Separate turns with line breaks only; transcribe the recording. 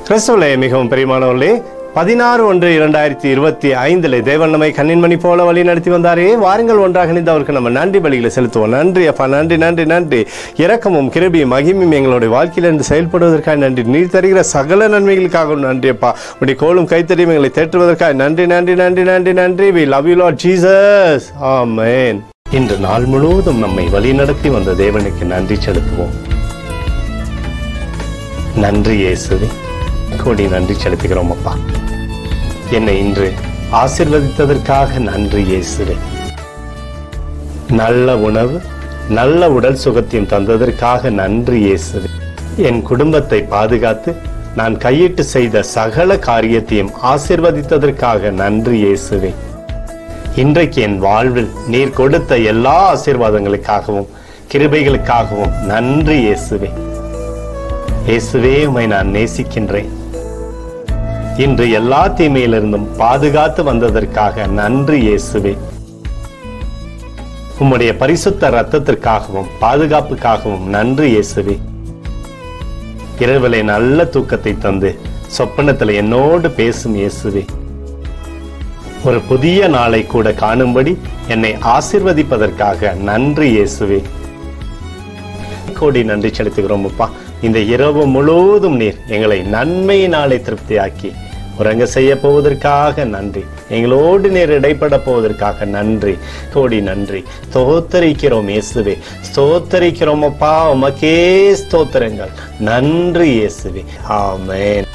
கிறிஸ்துவிலே மிகவும் பிரியமானவர்களே, 16/1/2025 தேவன் நம்மை கண்ணின்மணி போல வழி நடத்தி வந்தாரே. வாருங்கள் ஒன்றாக இணைந்து அவருக்கு நம்ம நன்றி பலிகளை செலுத்துவோம். நன்றி அப்பா, நன்றி நன்றி நன்றி. இரக்கமும் கிருபையும் மகிமையும் எங்களுடைய வாழ்க்கையிலிருந்து செயல்படுவதற்காக நன்றி. நீர் தருகிற சகல நன்மைகளுக்காகவும் நன்றி அப்பா. உடைய கோலும் கைத்தறியும் எங்களை தேற்றுவதற்காக நன்றி நன்றி நன்றி நன்றி நன்றி. We love you Lord Jesus. Amen. இன்று நாள் முழுவதும் நம்மை வழி நடத்தி வந்த தேவனுக்கு நன்றி செலுத்துவோம். நன்றி இயேசுவே, கோடி நன்றி செலுத்துகிறோம் அப்பா. என்னை இன்று ஆசீர்வதித்ததற்காக நன்றி இயேசுவே. நல்ல உணவு, நல்ல உடல் சுகத்தையும் தந்ததற்காக நன்றி இயேசுவே. என் குடும்பத்தை பாதுகாத்து நான் கையிட்டு செய்த சகல காரியத்தையும் ஆசீர்வதித்ததற்காக நன்றி இயேசுவே. இன்றைக்கு என் வாழ்வில் நீர் கொடுத்த எல்லா ஆசீர்வாதங்களுக்காகவும் கிருபைகளுக்காகவும் நன்றி இயேசுவே. இயேசுவே, உம்மை நான் நேசிக்கின்றேன். இன்று எல்லா தீமையிலிருந்தும் பாதுகாத்து வந்ததற்காக நன்றி இயேசுவே. உம்முடைய பரிசுத்த இரத்தத்திற்காகவும் பாதுகாப்புக்காகவும் நன்றி இயேசுவே. இரவிலே நல்ல தூக்கத்தை தந்து சொப்பனத்தில் என்னோடு பேசும் இயேசுவே. ஒரு புதிய நாளை கூட காணும்படி என்னை ஆசீர்வதிப்பதற்காக நன்றி இயேசுவே. கோடி நன்றி செலுத்துகிறோம் அப்பா. இந்த இரவு முழுவதும் நீர் எங்களை நன்மையினாலே திருப்தியாக்கி உறங்க செய்ய போவதற்காக நன்றி. எங்களோடு நீர் இடைப்பட போவதற்காக நன்றி, கோடி நன்றி. ஸ்தோத்தரிக்கிறோம் இயேசுவே, ஸ்தோத்தரிக்கிறோம் அப்பா. உமக்கே ஸ்தோத்திரங்கள். நன்றி இயேசுவே. ஆமென்.